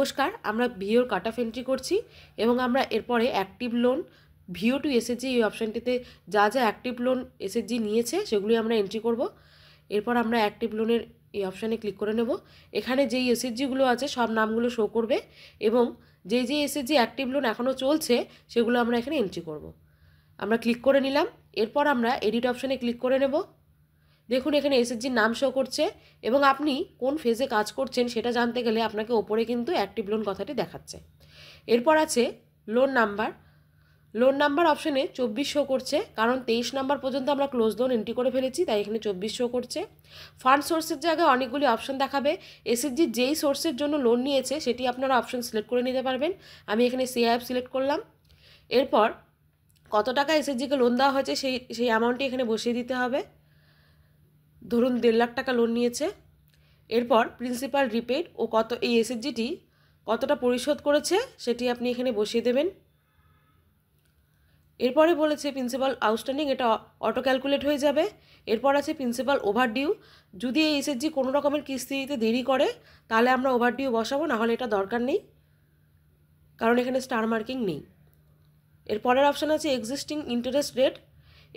নমস্কার, আমরা viewer cut off entry করছি এবং আমরা এরপরে অ্যাক্টিভ লোন ভিও টু এসএসজি এই অপশানটিতে যা যা অ্যাক্টিভ লোন এসএসজি নিয়েছে সেগুলি আমরা এন্ট্রি করব। এরপর আমরা অ্যাক্টিভ লোনের এই অপশানে ক্লিক করে নেব। এখানে যেই এসএসজিগুলো আছে সব নামগুলো শো করবে এবং যেই এসএসজি অ্যাক্টিভ লোন এখনও চলছে সেগুলো আমরা এখানে এন্ট্রি করব। আমরা ক্লিক করে নিলাম। এরপর আমরা এডিট অপশানে ক্লিক করে নেব। দেখুন এখানে এসএসজির নাম শো করছে এবং আপনি কোন ফেজে কাজ করছেন সেটা জানতে গেলে আপনাকে ওপরে কিন্তু অ্যাক্টিভ লোন কথাটি দেখাচ্ছে। এরপর আছে লোন নাম্বার অপশানে 24 শো করছে, কারণ 23 নাম্বার পর্যন্ত আমরা ক্লোজ লোন এন্ট্রি করে ফেলেছি, তাই এখানে 24 শো করছে। ফান্ড সোর্সের জায়গায় অনেকগুলি অপশান দেখাবে। এসএসজি যেই সোর্সের জন্য লোন নিয়েছে সেটি আপনারা অপশান সিলেক্ট করে নিতে পারবেন। আমি এখানে সিআইএফ সিলেক্ট করলাম। এরপর কত টাকা এসএসজিকে লোন দেওয়া হয়েছে সেই অ্যামাউন্টটি এখানে বসিয়ে দিতে হবে। ধরুন 1.5 লাখ টাকা লোন নিয়েছে। এরপর প্রিন্সিপাল রিপেড ও কত এই এসএসজিটি কতটা পরিশোধ করেছে সেটি আপনি এখানে বসিয়ে দেবেন। এরপরে বলেছে প্রিন্সিপাল আউটস্ট্যান্ডিং, এটা অটো ক্যালকুলেট হয়ে যাবে। এরপর আছে প্রিন্সিপাল ওভারডিউ, যদি এই এসএসজি কোনো রকমের কিস্তি দিতে দেরি করে তাহলে আমরা ওভারডিউ বসাবো, নাহলে এটা দরকার নেই কারণ এখানে স্টার মার্কিং নেই। এরপরের অপশান আছে এক্সিস্টিং ইন্টারেস্ট রেট,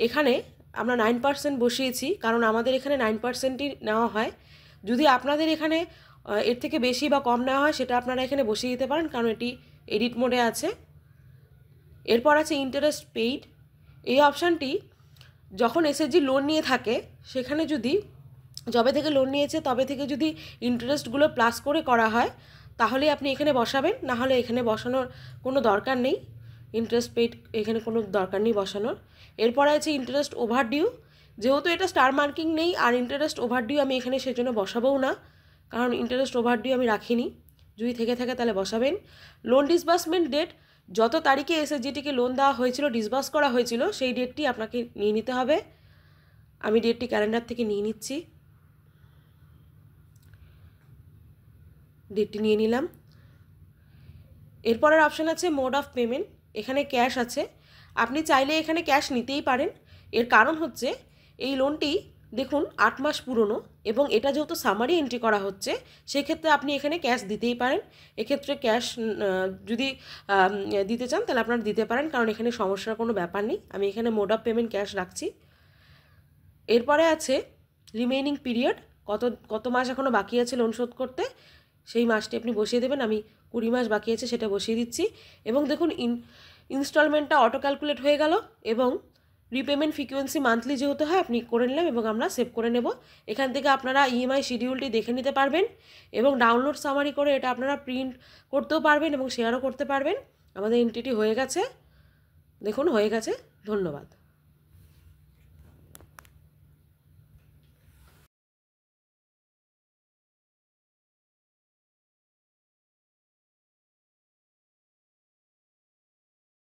এখানে আমরা 9% বসিয়েছি কারণ আমাদের এখানে 9%ই নেওয়া হয়। যদি আপনাদের এখানে এর থেকে বেশি বা কম নেওয়া হয় সেটা আপনারা এখানে বসিয়ে দিতে পারেন কারণ এটি এডিট মোডে আছে। এরপর আছে ইন্টারেস্ট পেইড, এই অপশানটি যখন এসএসজি লোন নিয়ে থাকে সেখানে যদি যবে থেকে লোন নিয়েছে তবে থেকে যদি ইন্টারেস্টগুলো প্লাস করে করা হয় তাহলে আপনি এখানে বসাবেন, নাহলে এখানে বসানোর কোনো দরকার নেই। ইন্টারেস্ট পেইড এখানে কোনো দরকার নেই বসানোর। এরপর আছে ইন্টারেস্ট ওভারডিউ, যেহেতু এটা স্টার মার্কিং নেই আর ইন্টারেস্ট ওভারডিউ আমি এখানে সেজন্য বসাবও না কারণ ইন্টারেস্ট ওভারডিউ আমি রাখিনি, যদি থেকে থাকে তাহলে বসাবেন। লোন ডিসবার্সমেন্ট ডেট, যত তারিখে এসএসজিটিকে লোন দেওয়া হয়েছিল ডিসবার্স করা হয়েছিল সেই ডেটটি আপনাকে নিয়ে নিতে হবে। আমি ডেটটি ক্যালেন্ডার থেকে নিয়ে নিচ্ছি, ডেটটি নিয়ে নিলাম। এরপরের অপশান আছে মোড অফ পেমেন্ট, এখানে ক্যাশ আছে, আপনি চাইলে এখানে ক্যাশ নিতেই পারেন। এর কারণ হচ্ছে এই লোনটি দেখুন 8 মাস পুরনো এবং এটা যেহেতু সামারি এন্ট্রি করা হচ্ছে সেক্ষেত্রে আপনি এখানে ক্যাশ দিতেই পারেন। এক্ষেত্রে ক্যাশ যদি দিতে চান তাহলে আপনারা দিতে পারেন কারণ এখানে সমস্যার কোনো ব্যাপার নেই। আমি এখানে মোড অফ পেমেন্ট ক্যাশ রাখছি। এরপরে আছে রিমেইনিং পিরিয়ড, কত মাস এখনও বাকি আছে লোন শোধ করতে সেই মাসটি আপনি বসিয়ে দেবেন। আমি 20 মাস বাকি আছে সেটা বসিয়ে দিচ্ছি এবং দেখুন ইনস্টলমেন্টটা অটো ক্যালকুলেট হয়ে গেল এবং রিপেমেন্ট ফ্রিকোয়েন্সি মান্থলি যেহেতু হয় আপনি করে নিলাম এবং আমরা সেভ করে নেব। এখান থেকে আপনারা ইএমআই শিডিউলটি দেখে নিতে পারবেন এবং ডাউনলোড সামারি করে এটা আপনারা প্রিন্ট করতেও পারবেন এবং শেয়ারও করতে পারবেন। আমাদের এন্ট্রিটি হয়ে গেছে, দেখুন হয়ে গেছে। ধন্যবাদ।